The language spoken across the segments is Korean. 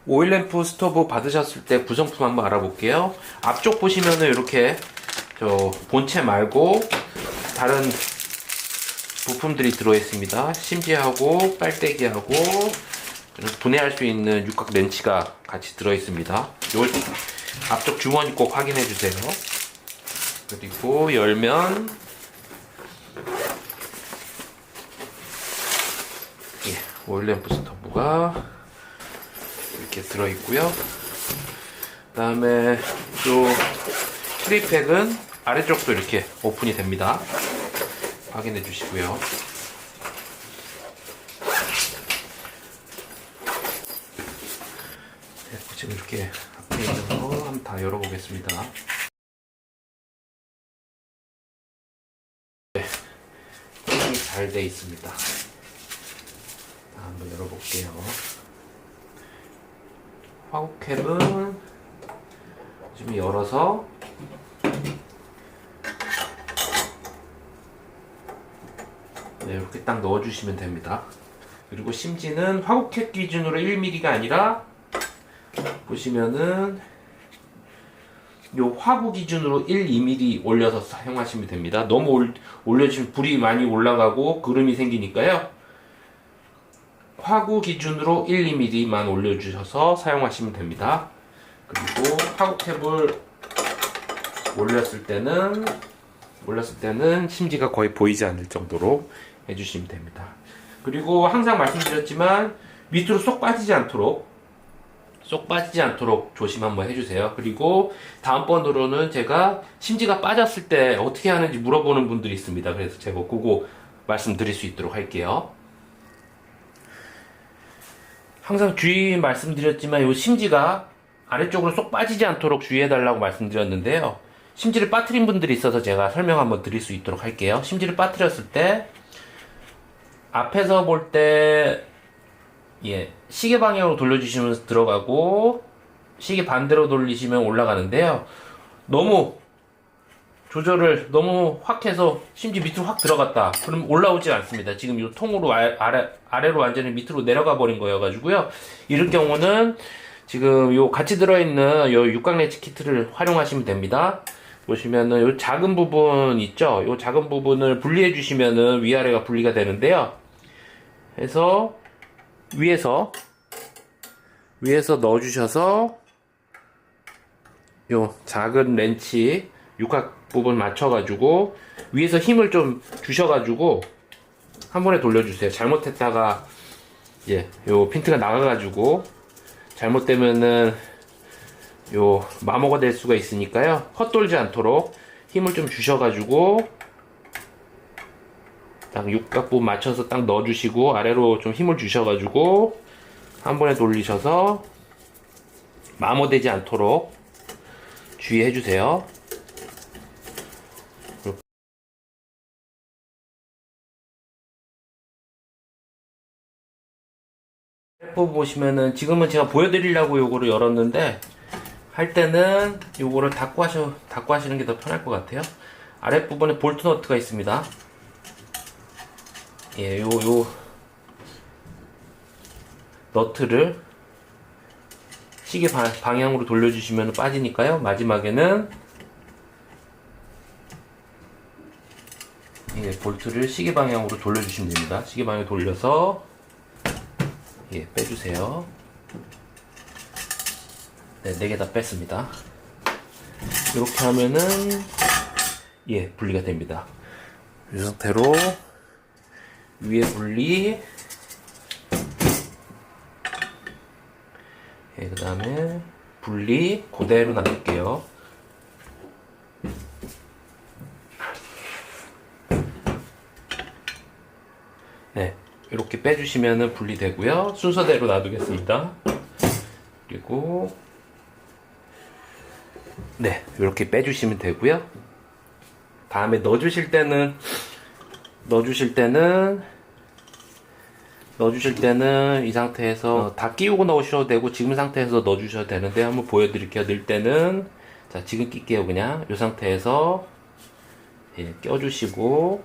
오일램프 스토브 받으셨을 때 구성품 한번 알아볼게요. 앞쪽 보시면은 이렇게 저 본체 말고 다른 부품들이 들어있습니다. 심지하고 빨대기하고 분해할 수 있는 육각 렌치가 같이 들어있습니다. 요 앞쪽 주머니 꼭 확인해 주세요. 그리고 열면 오일램프 스토브가 이렇게 들어있고요. 그 다음에 요 트리팩은 아래쪽도 이렇게 오픈이 됩니다. 확인해 주시고요. 네, 지금 이렇게 앞에 있는 거 한번 다 열어보겠습니다. 네, 잘 돼 있습니다. 한번 열어볼게요. 화구캡은 지금 열어서 네, 이렇게 딱 넣어주시면 됩니다. 그리고 심지는 화구캡 기준으로 1mm가 아니라 보시면은 요 화구 기준으로 1, 2mm 올려서 사용하시면 됩니다. 너무 올려주시면 불이 많이 올라가고 그름이 생기니까요. 화구 기준으로 1, 2mm만 올려주셔서 사용하시면 됩니다. 그리고 화구캡을 올렸을 때는 심지가 거의 보이지 않을 정도로 해주시면 됩니다. 그리고 항상 말씀드렸지만 밑으로 쏙 빠지지 않도록 조심 한번 해주세요. 그리고 다음번으로는 제가 심지가 빠졌을 때 어떻게 하는지 물어보는 분들이 있습니다. 그래서 제가 그거 말씀드릴 수 있도록 할게요. 항상 주의 말씀드렸지만 이 심지가 아래쪽으로 쏙 빠지지 않도록 주의해달라고 말씀드렸는데요. 심지를 빠뜨린 분들이 있어서 제가 설명 한번 드릴 수 있도록 할게요. 심지를 빠뜨렸을 때 앞에서 볼 때 시계 방향으로 돌려주시면 들어가고 시계 반대로 돌리시면 올라가는데요. 너무 조절을 너무 확 해서 심지 밑으로 확 들어갔다. 그럼 올라오지 않습니다. 지금 이 통으로 아래로 완전히 밑으로 내려가 버린 거여 가지고요. 이럴 경우는 지금 요 같이 들어있는 요 육각 렌치 키트를 활용하시면 됩니다. 보시면은 요 작은 부분 있죠? 요 작은 부분을 분리해 주시면은 위아래가 분리가 되는데요. 해서 위에서 넣어 주셔서 요 작은 렌치 육각 부분 맞춰 가지고 위에서 힘을 좀 주셔 가지고 한 번에 돌려 주세요. 잘못했다가 요 핀트가 나가 가지고 잘못되면은 요 마모가 될 수가 있으니까요. 헛돌지 않도록 힘을 좀 주셔 가지고 딱 육각 부분 맞춰서 딱 넣어 주시고 아래로 좀 힘을 주셔 가지고 한 번에 돌리셔서 마모되지 않도록 주의해 주세요. 부분 보시면은 지금은 제가 보여드리려고 요거를 열었는데 할 때는 요거를 닫고 하시는 게 더 편할 것 같아요. 아랫부분에 볼트 너트가 있습니다. 요 너트를 시계 방향으로 돌려주시면 빠지니까요. 마지막에는 볼트를 시계 방향으로 돌려주시면 됩니다. 시계 방향으로 돌려서 빼주세요. 네, 4개 다 뺐습니다. 이렇게 하면은 분리가 됩니다. 이 상태로 위에 분리, 그 다음에 분리 그대로 놔둘게요. 네, 이렇게 빼주시면은 분리되고요. 순서대로 놔두겠습니다. 그리고 네, 이렇게 빼주시면 되고요. 다음에 넣어주실 때는 이 상태에서 다 끼우고 넣으셔도 되고 지금 상태에서 넣어주셔도 되는데 한번 보여드릴게요. 넣을 때는 자 지금 낄게요. 그냥 이 상태에서 껴주시고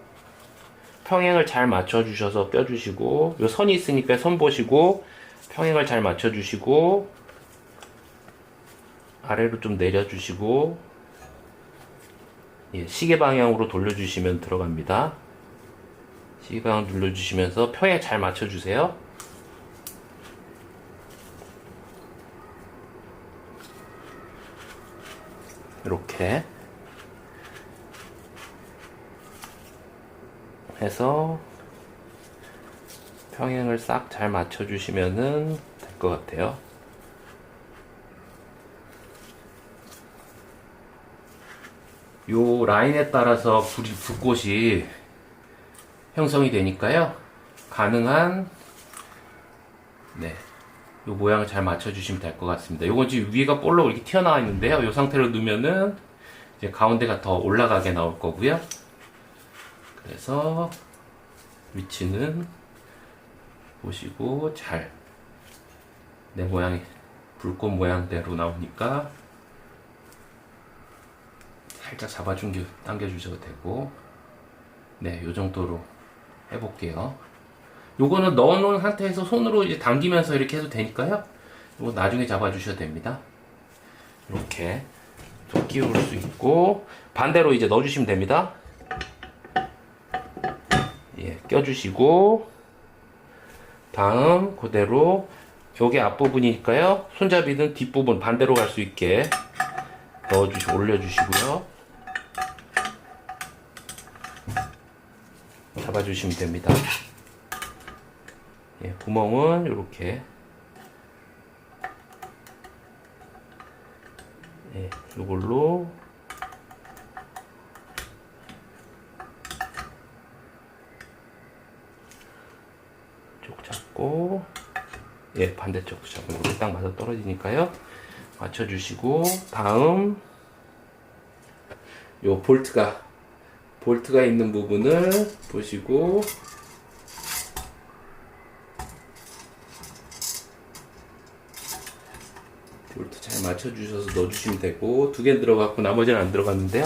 평행을 잘 맞춰주셔서 껴주시고 요 선이 있으니까 선 보시고 평행을 잘 맞춰주시고 아래로 좀 내려주시고, 예, 시계 방향으로 돌려주시면 들어갑니다. 시계 방향 눌러주시면서 평에 잘 맞춰주세요. 이렇게 해서 평행을 싹 잘 맞춰주시면은 될 것 같아요. 요 라인에 따라서 불꽃이 형성이 되니까요. 가능한, 네, 요 모양을 잘 맞춰주시면 될 것 같습니다. 요건 지금 위가 볼록 이렇게 튀어나와 있는데요. 요 상태로 넣으면은 이제 가운데가 더 올라가게 나올 거고요. 그래서 위치는 보시고 잘 내 모양이 불꽃 모양대로 나오니까 살짝 당겨주셔도 되고, 네, 요 정도로 해볼게요. 요거는 넣어놓은 상태에서 손으로 이제 당기면서 이렇게 해도 되니까요. 이거 나중에 잡아주셔도 됩니다. 이렇게 좀 끼울 수 있고, 반대로 이제 넣어주시면 됩니다. 예, 껴주시고, 다음 그대로 여기 앞부분이니까요. 손잡이는 뒷부분 반대로 갈 수 있게 올려주시고요. 잡아주시면 됩니다. 예, 구멍은 이렇게, 예, 이걸로 쪽 잡고, 예, 반대쪽도 잡으면 이렇게 딱 맞아 떨어지니까요. 맞춰주시고, 다음 요 볼트가 있는 부분을 보시고, 볼트 잘 맞춰주셔서 넣어주시면 되고, 두 개 들어갔고 나머지는 안 들어갔는데요.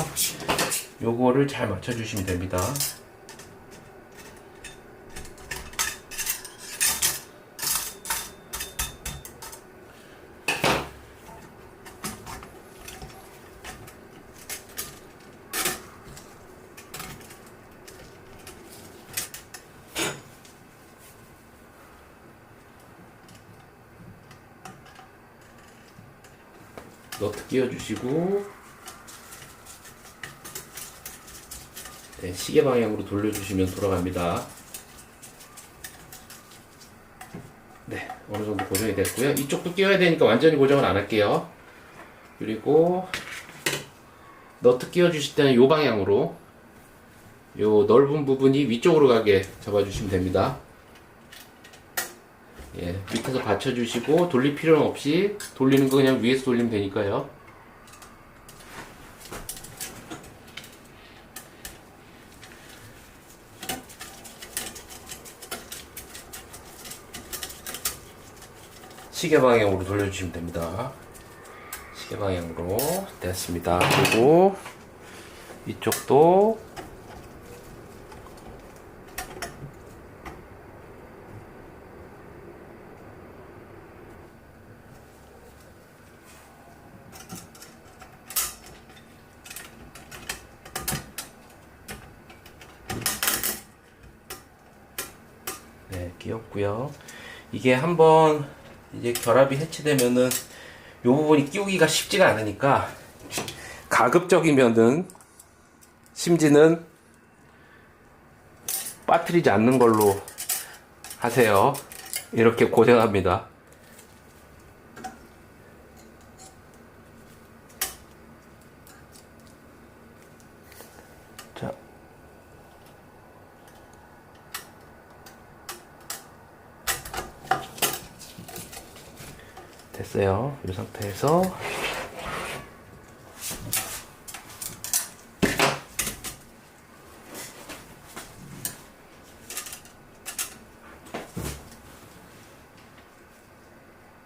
요거를 잘 맞춰주시면 됩니다. 너트 끼워주시고, 네, 시계 방향으로 돌려주시면 돌아갑니다. 네, 어느 정도 고정이 됐고요. 이쪽도 끼워야 되니까 완전히 고정을 안 할게요. 그리고 너트 끼워주실 때는 이 방향으로, 요 넓은 부분이 위쪽으로 가게 잡아주시면 됩니다. 예, 밑에서 받쳐주시고 돌릴 필요는 없이, 돌리는 거 그냥 위에서 돌리면 되니까요. 시계 방향으로 돌려주시면 됩니다. 시계 방향으로 됐습니다. 그리고 이쪽도 네, 끼웠고요. 이게 한번 이제 결합이 해체되면은 요 부분이 끼우기가 쉽지가 않으니까, 가급적이면은 심지는 빠뜨리지 않는 걸로 하세요. 이렇게 고생합니다. 자, 됐어요. 이 상태에서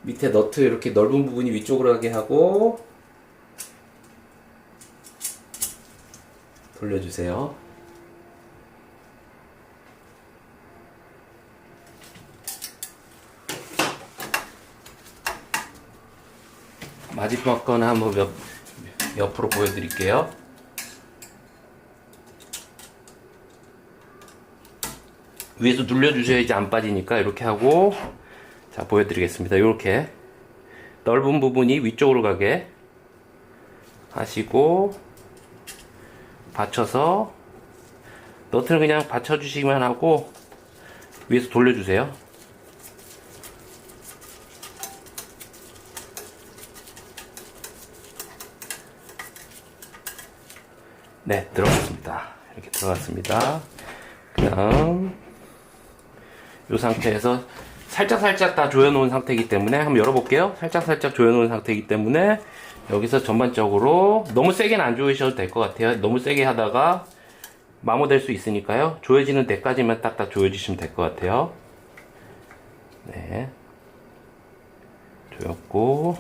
밑에 너트 이렇게 넓은 부분이 위쪽으로 가게 하고 돌려주세요. 마지막 거는 한번 옆으로 보여드릴게요. 위에서 눌려주셔야지 안 빠지니까 이렇게 하고, 자, 보여드리겠습니다. 이렇게 넓은 부분이 위쪽으로 가게 하시고, 받쳐서 너트는 그냥 받쳐주시기만 하고 위에서 돌려주세요. 네, 들어갔습니다. 이렇게 들어갔습니다. 그다음 이 상태에서 살짝 다 조여놓은 상태이기 때문에 한번 열어볼게요. 살짝 조여놓은 상태이기 때문에 여기서 전반적으로 너무 세게는 안 조이셔도 될 것 같아요. 너무 세게 하다가 마모될 수 있으니까요. 조여지는 데까지만 딱딱 조여주시면 될 것 같아요. 네, 조였고,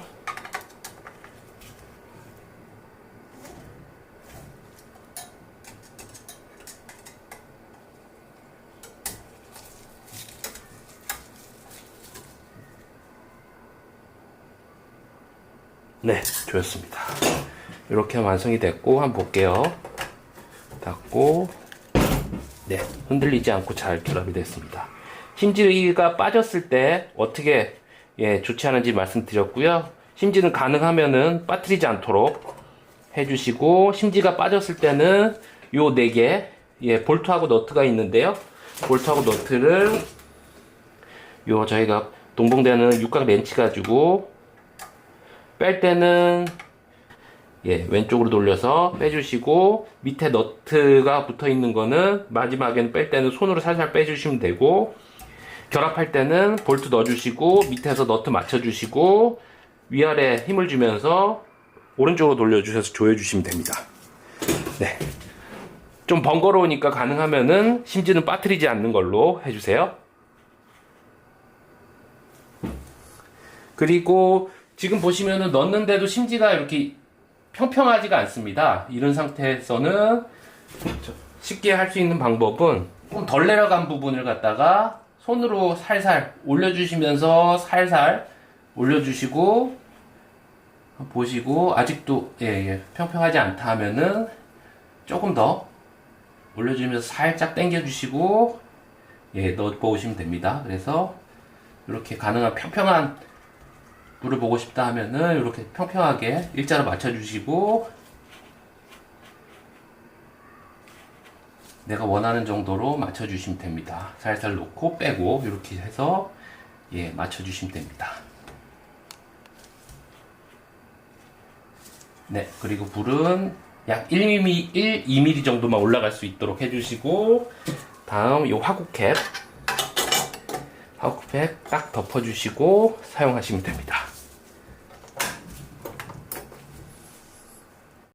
네, 조였습니다. 이렇게 완성이 됐고, 한번 볼게요. 닫고, 네, 흔들리지 않고 잘 결합이 됐습니다. 심지가 빠졌을 때 어떻게 조치하는지 말씀드렸고요. 심지는 가능하면은 빠뜨리지 않도록 해주시고, 심지가 빠졌을 때는 요 4개, 볼트하고 너트가 있는데요. 볼트하고 너트를 요 저희가 동봉되는 육각 렌치 가지고 뺄 때는 왼쪽으로 돌려서 빼주시고, 밑에 너트가 붙어 있는 거는 마지막에는 뺄 때는 손으로 살살 빼주시면 되고, 결합할 때는 볼트 넣어주시고, 밑에서 너트 맞춰주시고, 위아래 힘을 주면서 오른쪽으로 돌려주셔서 조여주시면 됩니다. 네, 좀 번거로우니까 가능하면은 심지는 빠뜨리지 않는 걸로 해주세요. 그리고 지금 보시면은 넣는데도 심지가 이렇게 평평하지가 않습니다. 이런 상태에서는 쉽게 할 수 있는 방법은 좀 덜 내려간 부분을 갖다가 손으로 살살 올려주시면서 살살 올려주시고, 보시고 아직도 평평하지 않다 하면은 조금 더 올려주면서 살짝 당겨주시고 넣어보시면 됩니다. 그래서 이렇게 가능한 평평한 물을 보고 싶다 하면은 이렇게 평평하게 일자로 맞춰주시고, 내가 원하는 정도로 맞춰주시면 됩니다. 살살 놓고 빼고 이렇게 해서 맞춰주시면 됩니다. 네, 그리고 불은 약 1mm, 2mm 정도만 올라갈 수 있도록 해주시고, 다음 이 화구캡 딱 덮어주시고 사용하시면 됩니다.